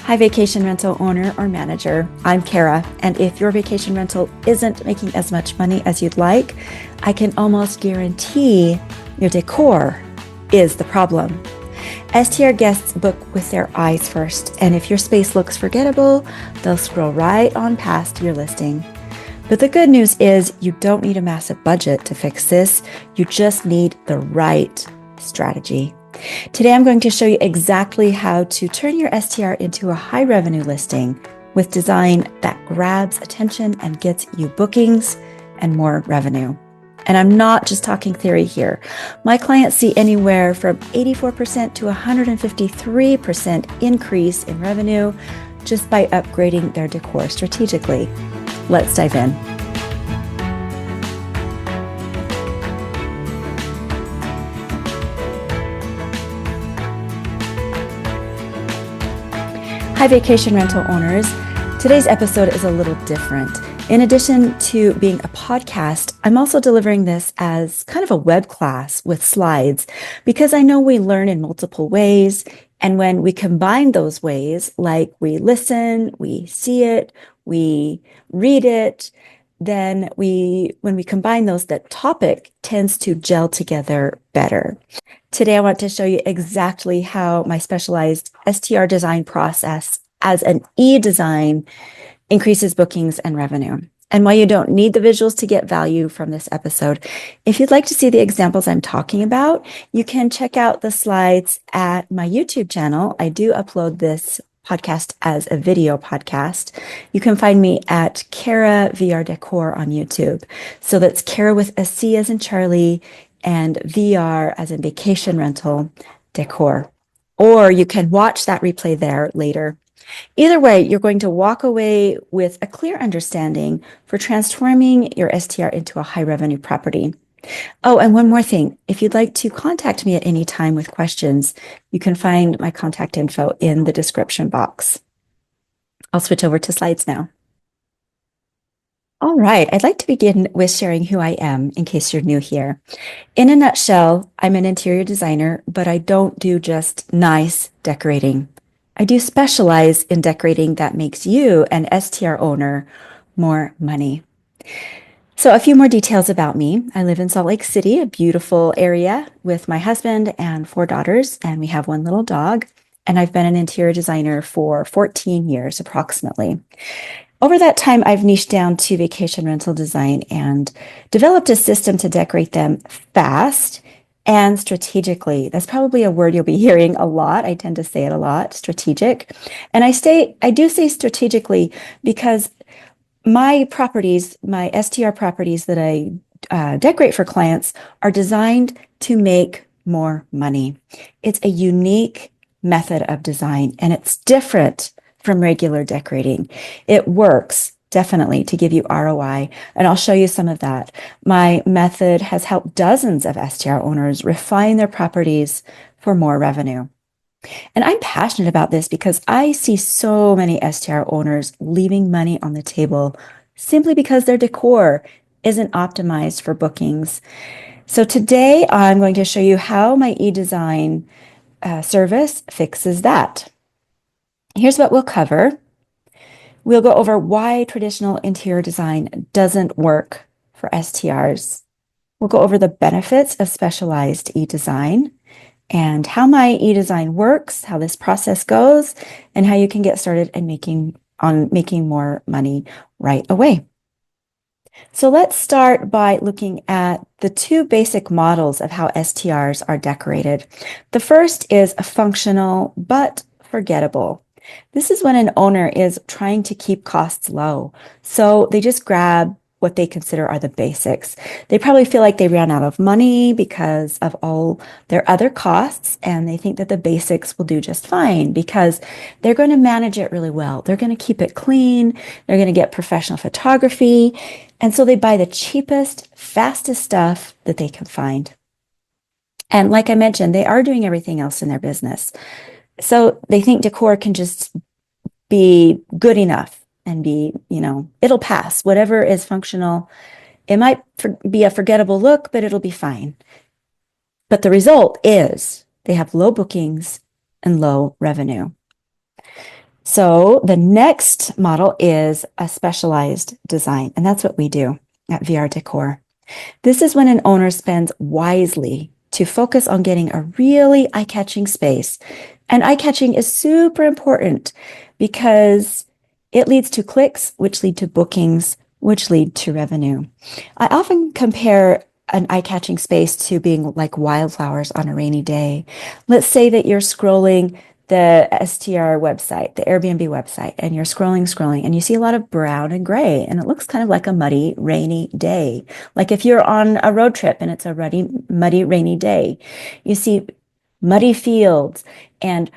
Hi, vacation rental owner or manager. I'm Kara, and if your vacation rental isn't making as much money as you'd like, I can almost guarantee your decor is the problem. STR guests book with their eyes first, and if your space looks forgettable, they'll scroll right on past your listing. But the good news is you don't need a massive budget to fix this. You just need the right strategy. Today, I'm going to show you exactly how to turn your STR into a high revenue listing with design that grabs attention and gets you bookings and more revenue. And I'm not just talking theory here. My clients see anywhere from 84% to 153% increase in revenue just by upgrading their decor strategically. Let's dive in. Hi, vacation rental owners. Today's episode is a little different. In addition to being a podcast, I'm also delivering this as kind of a web class with slides because I know we learn in multiple ways. And when we combine those ways, like we listen, we see it, we read it, then when we combine those, that topic tends to gel together better. Today, I want to show you exactly how my specialized STR design process as an e-design increases bookings and revenue. And while you don't need the visuals to get value from this episode, if you'd like to see the examples I'm talking about, you can check out the slides at my YouTube channel. I do upload this podcast as a video podcast. You can find me at Kara VR Decor on YouTube. So that's Kara with a C as in Charlie and VR as in vacation rental decor. Or you can watch that replay there later. Either way, you're going to walk away with a clear understanding for transforming your STR into a high revenue property. Oh, and one more thing. If you'd like to contact me at any time with questions, you can find my contact info in the description box. I'll switch over to slides now. All right, I'd like to begin with sharing who I am in case you're new here. In a nutshell, I'm an interior designer, but I don't do just nice decorating. I do specialize in decorating that makes you, an STR owner, more money. So a few more details about me. I live in Salt Lake City, a beautiful area with my husband and 4 daughters, and we have 1 little dog. And I've been an interior designer for 14 years approximately. Over that time, I've niched down to vacation rental design and developed a system to decorate them fast and strategically. That's probably a word you'll be hearing a lot. I tend to say it a lot, strategic. And I do say strategically because my properties, my STR properties that I decorate for clients are designed to make more money. It's a unique method of design and it's different from regular decorating. It works definitely to give you ROI, and I'll show you some of that. My method has helped dozens of STR owners refine their properties for more revenue. And I'm passionate about this because I see so many STR owners leaving money on the table simply because their decor isn't optimized for bookings. So today I'm going to show you how my eDesign service fixes that. Here's what we'll cover. We'll go over why traditional interior design doesn't work for STRs. We'll go over the benefits of specialized e-design and how my e-design works, how this process goes, and how you can get started in making more money right away. So let's start by looking at the 2 basic models of how STRs are decorated. The first is functional but forgettable. This is when an owner is trying to keep costs low. So they just grab what they consider are the basics. They probably feel like they ran out of money because of all their other costs, and they think that the basics will do just fine because they're going to manage it really well. They're going to keep it clean. They're going to get professional photography. And so they buy the cheapest, fastest stuff that they can find. And like I mentioned, they are doing everything else in their business. So they think decor can just be good enough and be, it'll pass. Whatever is functional, it might be a forgettable look, but it'll be fine. But the result is they have low bookings and low revenue. So the next model is a specialized design, and that's what we do at VR Decor. This is when an owner spends wisely to focus on getting a really eye-catching space. And eye-catching is super important because it leads to clicks, which lead to bookings, which lead to revenue. I often compare an eye-catching space to being like wildflowers on a rainy day. Let's say that you're scrolling the STR website, the Airbnb website, and you're scrolling, and you see a lot of brown and gray, and it looks kind of like a muddy, rainy day. Like if you're on a road trip and it's a muddy, rainy day, you see muddy fields and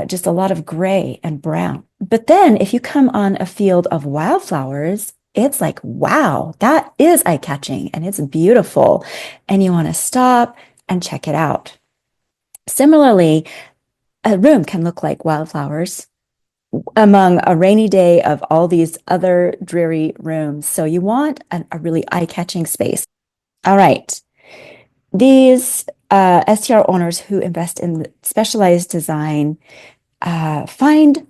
just a lot of gray and brown. But then if you come on a field of wildflowers, it's like, wow, that is eye-catching and it's beautiful. And you want to stop and check it out. Similarly, a room can look like wildflowers among a rainy day of all these other dreary rooms. So you want a really eye-catching space. All right. These STR owners who invest in specialized design find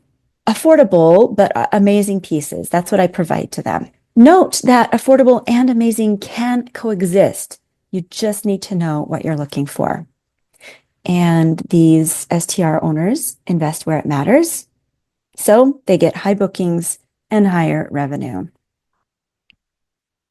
affordable but amazing pieces. That's what I provide to them. Note that affordable and amazing can coexist. You just need to know what you're looking for. And these STR owners invest where it matters. So they get high bookings and higher revenue.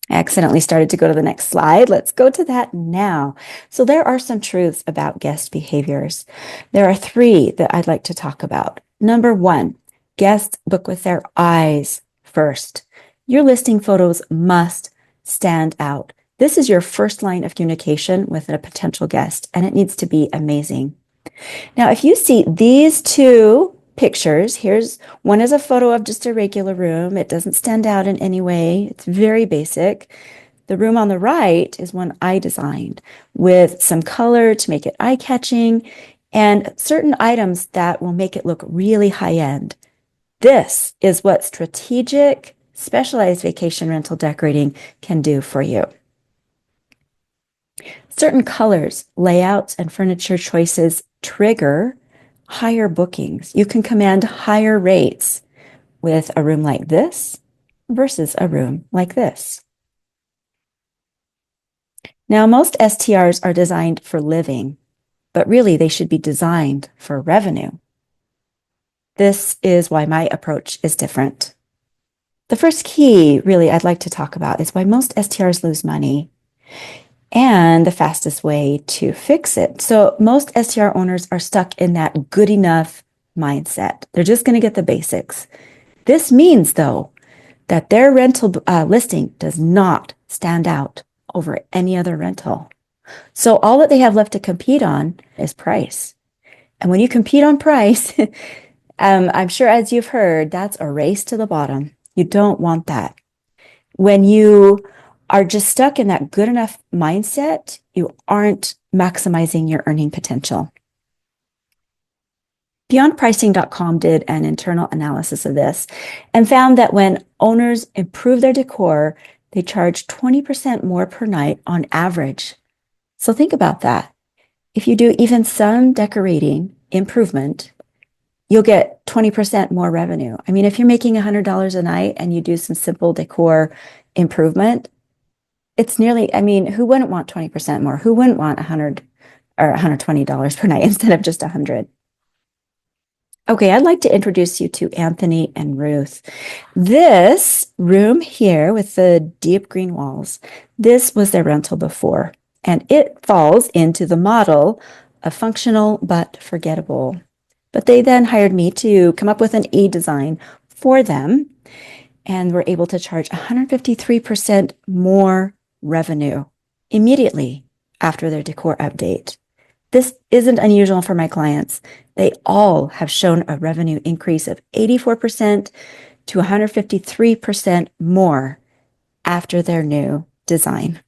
I accidentally started to go to the next slide. Let's go to that now. So there are some truths about guest behaviors. There are three that I'd like to talk about. Number one, guests book with their eyes first. Your listing photos must stand out. This is your first line of communication with a potential guest, and it needs to be amazing. Now, if you see these two pictures, here's one is a photo of just a regular room. It doesn't stand out in any way. It's very basic. The room on the right is one I designed with some color to make it eye-catching and certain items that will make it look really high-end. This is what strategic, specialized vacation rental decorating can do for you. Certain colors, layouts, and furniture choices trigger higher bookings. You can command higher rates with a room like this versus a room like this. Now, most STRs are designed for living, but really they should be designed for revenue. This is why my approach is different. The first key, really, I'd like to talk about is why most STRs lose money and the fastest way to fix it. So most STR owners are stuck in that good enough mindset. They're just going to get the basics. This means, though, that their rental listing does not stand out over any other rental. So all that they have left to compete on is price. And when you compete on price, I'm sure as you've heard, that's a race to the bottom. You don't want that. When you are just stuck in that good enough mindset, you aren't maximizing your earning potential. BeyondPricing.com did an internal analysis of this and found that when owners improve their decor, they charge 20% more per night on average. So think about that. If you do even some decorating improvement, you'll get 20% more revenue. I mean, if you're making $100 a night and you do some simple decor improvement, it's nearly, I mean, who wouldn't want 20% more? Who wouldn't want $100 or $120 per night instead of just $100? Okay, I'd like to introduce you to Anthony and Ruth. This room here with the deep green walls, this was their rental before, and it falls into the model of functional but forgettable. But they then hired me to come up with an e-design for them, and were able to charge 153% more revenue immediately after their decor update. This isn't unusual for my clients. They all have shown a revenue increase of 84% to 153% more after their new design.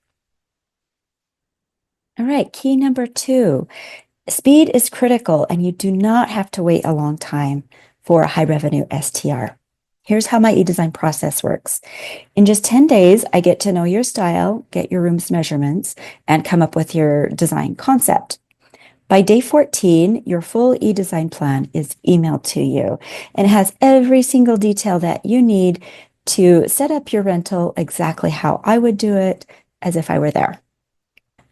All right, key number 2. Speed is critical, and you do not have to wait a long time for a high revenue STR. Here's how my e-design process works. In just 10 days, I get to know your style, get your room's measurements, and come up with your design concept. By day 14, your full e-design plan is emailed to you and it has every single detail that you need to set up your rental exactly how I would do it as if I were there.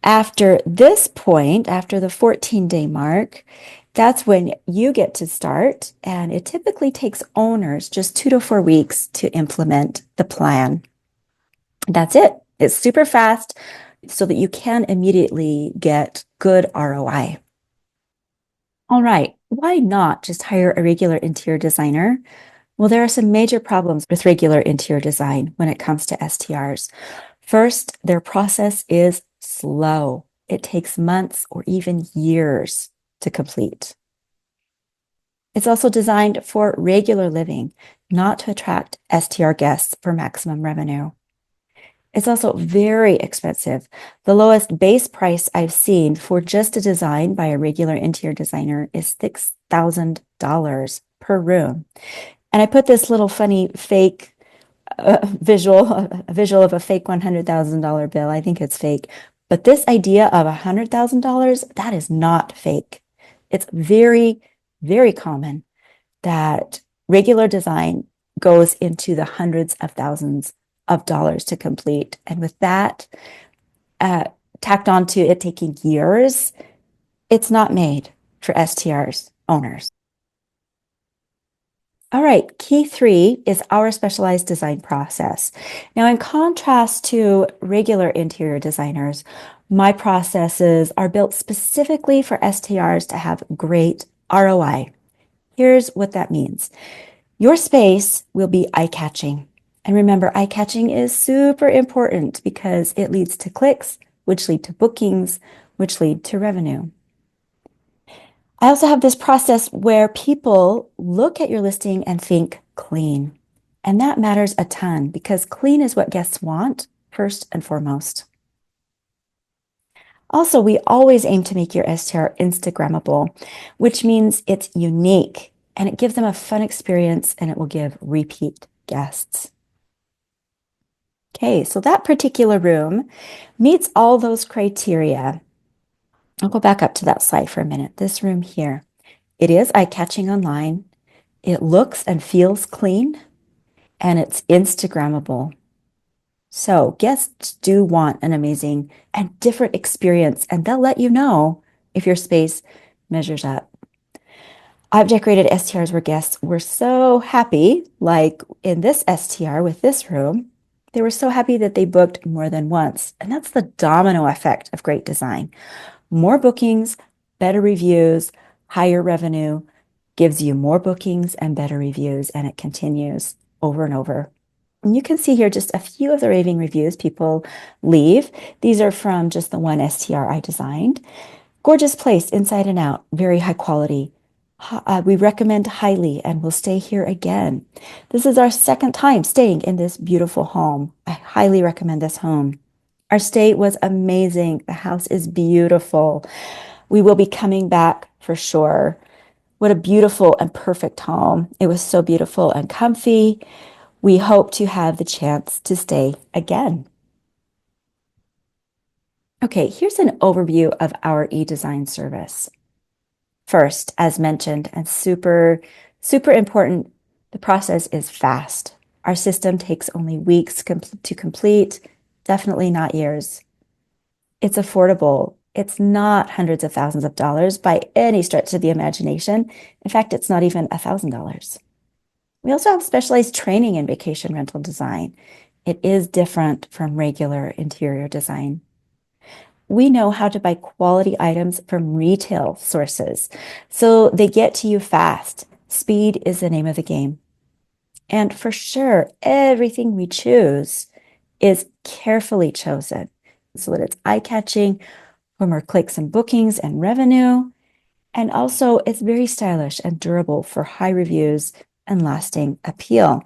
After this point, after the 14-day mark, that's when you get to start, and it typically takes owners just 2 to 4 weeks to implement the plan. That's it. It's super fast so that you can immediately get good ROI. All right, why not just hire a regular interior designer? Well, there are some major problems with regular interior design when it comes to STRs. First, their process is slow. It takes months or even years to complete. It's also designed for regular living, not to attract STR guests for maximum revenue. It's also very expensive. The lowest base price I've seen for just a design by a regular interior designer is $6,000 per room. And I put this little funny fake a visual of a fake $100,000 bill. I think it's fake. But this idea of $100,000, that is not fake. It's very, very common that regular design goes into the hundreds of thousands of dollars to complete. And with that, tacked on to it taking years, it's not made for STRs owners. All right, key 3 is our specialized design process. Now, in contrast to regular interior designers, my processes are built specifically for STRs to have great ROI. Here's what that means. Your space will be eye-catching. And remember, eye-catching is super important because it leads to clicks, which lead to bookings, which lead to revenue. I also have this process where people look at your listing and think clean. And that matters a ton because clean is what guests want first and foremost. Also, we always aim to make your STR Instagrammable, which means it's unique and it gives them a fun experience and it will give repeat guests. Okay, so that particular room meets all those criteria. I'll go back up to that slide for a minute. This room here, it is eye-catching online. It looks and feels clean, and it's Instagrammable. So guests do want an amazing and different experience, and they'll let you know if your space measures up. I've decorated STRs where guests were so happy, like in this STR with this room, they were so happy that they booked more than once. And that's the domino effect of great design. More bookings, better reviews, higher revenue gives you more bookings and better reviews, and it continues over and over. And you can see here just a few of the raving reviews people leave. These are from just the one STR I designed. Gorgeous place inside and out, very high quality. We recommend highly and we'll stay here again. This is our second time staying in this beautiful home. I highly recommend this home. Our stay was amazing. The house is beautiful. We will be coming back for sure. What a beautiful and perfect home. It was so beautiful and comfy. We hope to have the chance to stay again. Okay, here's an overview of our e-design service. First, as mentioned, and super important, the process is fast. Our system takes only weeks to complete, definitely not years. It's affordable. It's not hundreds of thousands of dollars by any stretch of the imagination. In fact, it's not even $1,000. We also have specialized training in vacation rental design. It is different from regular interior design. We know how to buy quality items from retail sources, so they get to you fast. Speed is the name of the game. And for sure, everything we choose is carefully chosen so that it's eye-catching for more clicks and bookings and revenue. And also, it's very stylish and durable for high reviews and lasting appeal.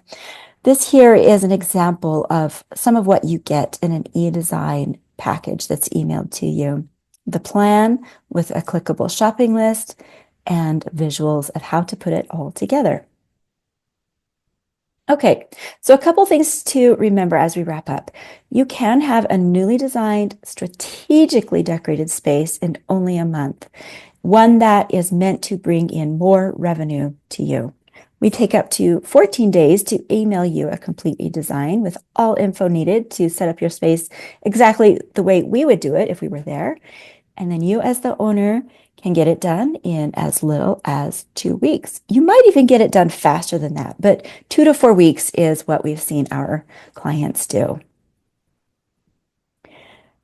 This here is an example of some of what you get in an e-design package that's emailed to you. The plan with a clickable shopping list and visuals of how to put it all together. Okay, so a couple things to remember as we wrap up. You can have a newly designed, strategically decorated space in only a month. one that is meant to bring in more revenue to you. We take up to 14 days to email you a complete e-design with all info needed to set up your space exactly the way we would do it if we were there. And then you, as the owner, can get it done in as little as 2 weeks. You might even get it done faster than that, but 2 to 4 weeks is what we've seen our clients do.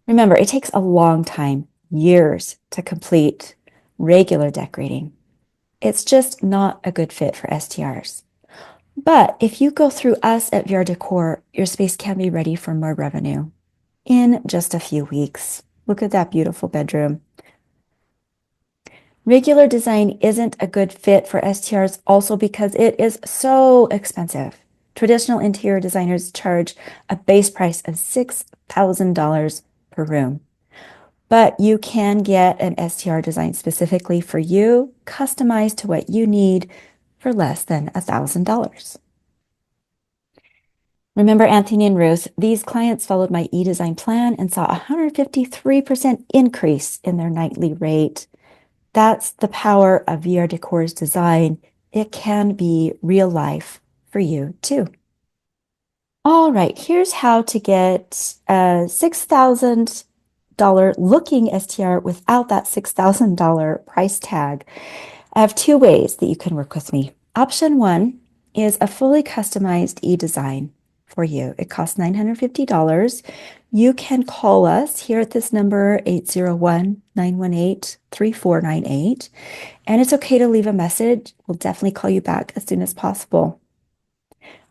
Remember, it takes a long time, years, to complete regular decorating. It's just not a good fit for STRs. But if you go through us at VR Decor, your space can be ready for more revenue in just a few weeks. Look at that beautiful bedroom. Regular design isn't a good fit for STRs also because it is so expensive. Traditional interior designers charge a base price of $6,000 per room. But you can get an STR design specifically for you, customized to what you need for less than $1,000. Remember Anthony and Ruth, these clients followed my e-design plan and saw a 153% increase in their nightly rate. That's the power of VR Decor's design. It can be real life for you too. All right, here's how to get a $6,000 looking STR without that $6,000 price tag. I have 2 ways that you can work with me. Option 1 is a fully customized e-design for you. It costs $950. You can call us here at this number, 801-918-3498, and it's okay to leave a message. We'll definitely call you back as soon as possible.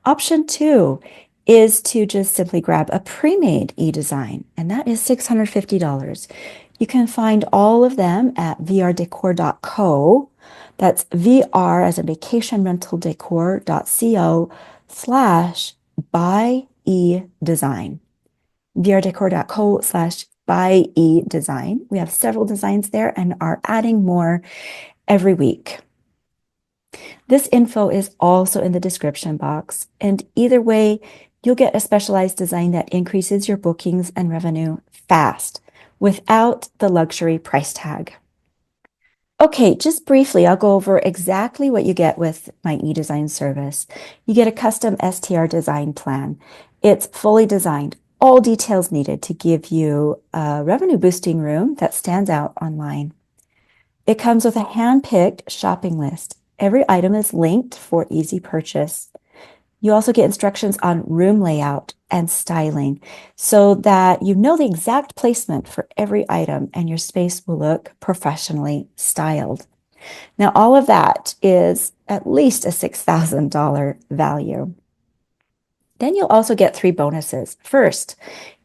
Option 2 is to just simply grab a pre-made e-design, and that is $650. You can find all of them at vrdecor.co. That's VR as a vacation rental decor.co/buy e-design. vrdecor.co/buy e-design. We have several designs there and are adding more every week. This info is also in the description box, and either way, you'll get a specialized design that increases your bookings and revenue fast without the luxury price tag. Okay, just briefly, I'll go over exactly what you get with my e-design service. You get a custom STR design plan. It's fully designed, all details needed to give you a revenue boosting room that stands out online. It comes with a hand-picked shopping list. Every item is linked for easy purchase. You also get instructions on room layout and styling so that you know the exact placement for every item and your space will look professionally styled. Now, all of that is at least a $6,000 value. Then you'll also get 3 bonuses. First,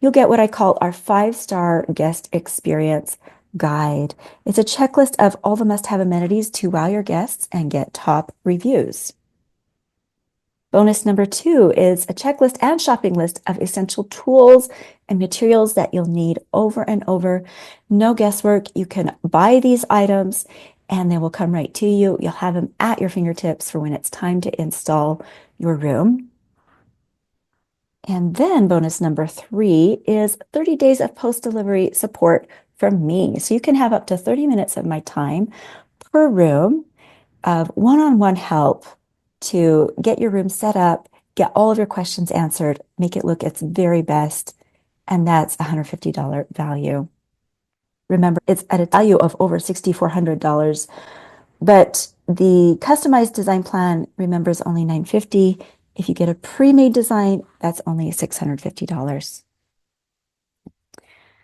you'll get what I call our 5-star guest experience guide. It's a checklist of all the must-have amenities to wow your guests and get top reviews. Bonus number 2 is a checklist and shopping list of essential tools and materials that you'll need over and over. No guesswork. You can buy these items and they will come right to you. You'll have them at your fingertips for when it's time to install your room. And then bonus number 3 is 30 days of post-delivery support from me. So you can have up to 30 minutes of my time per room of one-on-one help to get your room set up, get all of your questions answered, make it look its very best, and that's a $150 value. Remember, it's at a value of over $6,400, but the customized design plan, remember, is only $950. If you get a pre-made design, that's only $650.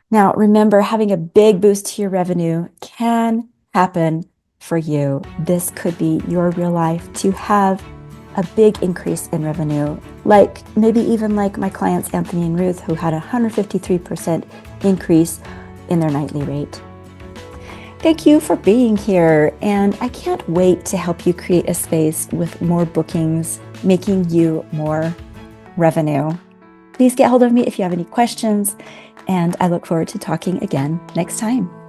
Now, remember, having a big boost to your revenue can happen for you. This could be your real life to have a big increase in revenue, like maybe even like my clients Anthony and Ruth, who had a 153% increase in their nightly rate. Thank you for being here, and I can't wait to help you create a space with more bookings, making you more revenue. Please get hold of me if you have any questions, and I look forward to talking again next time.